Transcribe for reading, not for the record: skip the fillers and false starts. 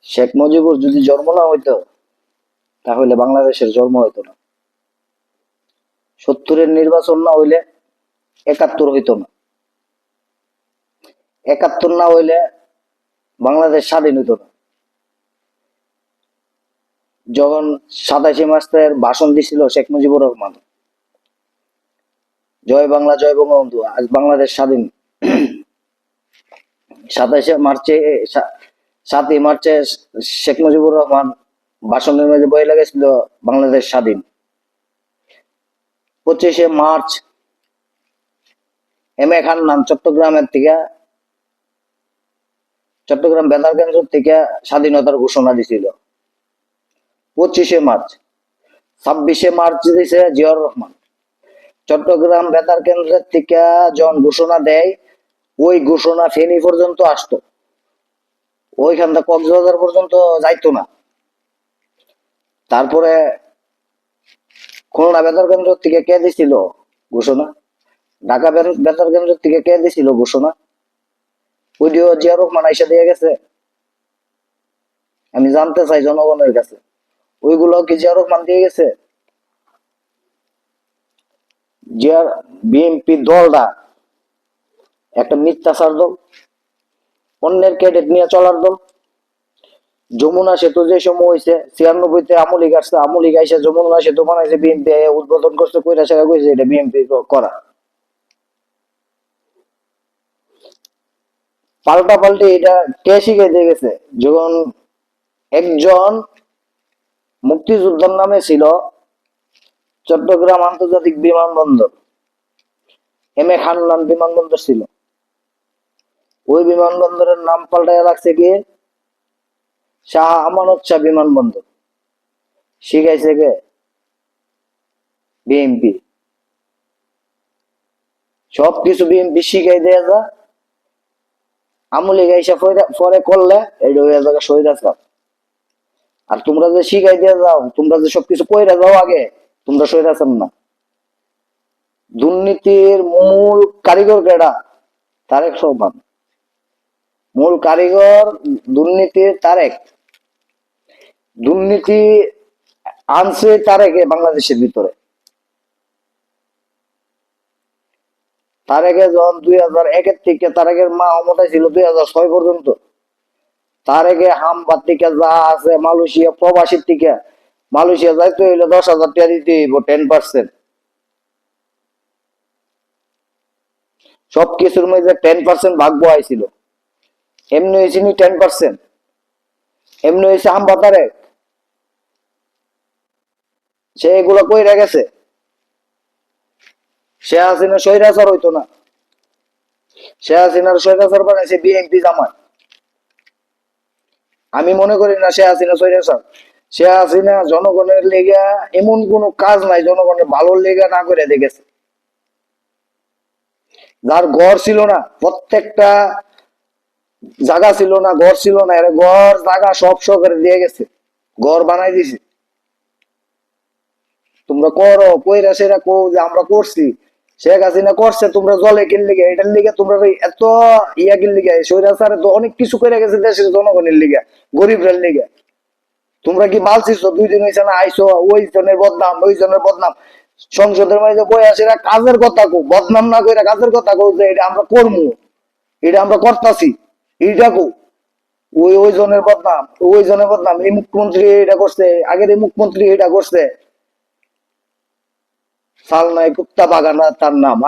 শেখ মুজিবুর যদি জন্ম না হইতো তাহলে বাংলাদেশের জন্ম হইতো না। ৭০-এর নির্বাচন না হইলে ৭১ হইতো না। ৭১ না হইলে বাংলাদেশ স্বাধীন হইতো না। যখন ২৭ মার্চের ভাষণ দিছিল শেখ মুজিবুর রহমান, জয় বাংলা জয় বঙ্গবন্ধু, আজ বাংলাদেশ স্বাধীন। ৭ই মার্চে শেখ মুজিবুর রহমান ভাষণের মধ্যে বই লাগাইছিল বাংলাদেশ স্বাধীন। ২৫শে মার্চ এম এ খান চট্টগ্রামের থেকে, চট্টগ্রাম বেতারকেন্দ্র থেকে স্বাধীনতার ঘোষণা দিছিল ২৫শে মার্চ। ২৬শে মার্চ দিছে জিয়াউর রহমান। চট্টগ্রাম বেতার কেন্দ্রের থেকে যখন ঘোষণা দেয়, ওই ঘোষণা ফেনী পর্যন্ত আসতো, ওইখান থেকে কক্সবাজার পর্যন্ত যাইতো না। তারপরে খুলনা বেতার কেন্দ্র থেকে কে দিছিল ঘোষণা? ঢাকা বেতার কেন্দ্র থেকে কে দিছিল ঘোষণা? ওইটিও জিয়া রহমান আইসা দিয়ে গেছে। আমি জানতে চাই জনগণের কাছে, ওইগুলো কি জিয়া রহমান দিয়ে গেছে? জিয়ার বিএনপি দলটা একটা মিথ্যাচার দল, অন্যের ক্রেডিট নিয়ে চলার দল। যমুনা সেতু যে সময় হয়েছে ৯৬-তে আমলি আসছে, আমলি গাইছে যমুনা সেতু বানাইছে বিএনপি, উদ্বোধন করছে, কইরা সেরা কইছে এটা বিএনপি করা। পাল্টা পাল্টি এটা কে শিখে দিয়ে গেছে? যখন একজন মুক্তিযোদ্ধার নামে ছিল চট্টগ্রাম আন্তর্জাতিক বিমানবন্দর, এম এ খান বিমানবন্দর ছিল, ওই বিমানবন্দরের নাম পাল্টায় রাখছে কি শাহ আমানত শাহ বিমানবন্দর। শিখাইছে কে? বিএনপি। সবকিছু বিএনপি শিখাই দেয়া যা, আমলি গাইসা পরে করলে এটা হয়ে যাবে স্বৈরাচার। আর তোমরা যে শিখাই দিয়ে যাও, তোমরা যে সবকিছু কইরা যাও আগে, তোমরা স্বৈরাচার না। দুর্নীতির মূল কারিগর কেডা? তারেক রহমান। মূল কারিগর দুর্নীতির তারেক। দুর্নীতি আনছে তারেকে বাংলাদেশের ভিতরে। তারেকে যখন ২০০১-এর থেকে, তারেকের মা ক্ষমতায় ছিল ২০০৬ পর্যন্ত, তারেকে হামবার থেকে যা আছে মালয়েশিয়া প্রবাসীর থেকে, মালয়েশিয়া যাইতে হইলে ১০,০০০ টাকা দিতে হইব 10%। সবকিছুর মধ্যে 10% ভাগ বহাইছিল। এমনি হয়েছে 10%, এমনি হয়েছে হামবা তারেক। সে এগুলো কইরা গেছে। সে হাসিনা স্বৈরাচার হইতো না, সে হাসিনার স্বৈরাচার বানাইছে বিএনপি জামাত। আমি মনে করি না সে হাসিনা স্বৈরাচার। সে হাসিনা জনগণের লেগা এমন কোন কাজ নাই জনগণের ভালোর লেগা না করে দেখেছে। যার ঘর ছিল না, প্রত্যেকটা জায়গা ছিল না, ঘর ছিল না, এর ঘর জায়গা সব করে দিয়ে গেছে, ঘর বানাই দিছে। তোমরা করো, কইরা সেরা কো যে আমরা করছি, শেখ হাসিনা করছে, তোমরা জলে কিনলে গে, এটার লিগে তোমরা এত ইয়া কিনলে গে। স্বৈরাচারে তো অনেক কিছু করে গেছে দেশের জনগণের লিগে, গরিবের লিগে। তোমরা কি মাল ছিস? ২ দিন হয়েছে না আইসো, ওই জনের বদনাম, ওই জনের বদনাম। সংসদের মাঝে বই আসে কাজের কথা কো, বদনাম না কইরা কাজের কথা কো, যে এটা আমরা করবো, এটা আমরা করতাছি, এইটা কো। ওই জনের বদনাম, ওই জনের বদনাম, এই মুখ্যমন্ত্রী এটা করছে, আগের এই মুখ্যমন্ত্রী এটা করছে। সালনায় কুত্তা বাগানা তার নাম।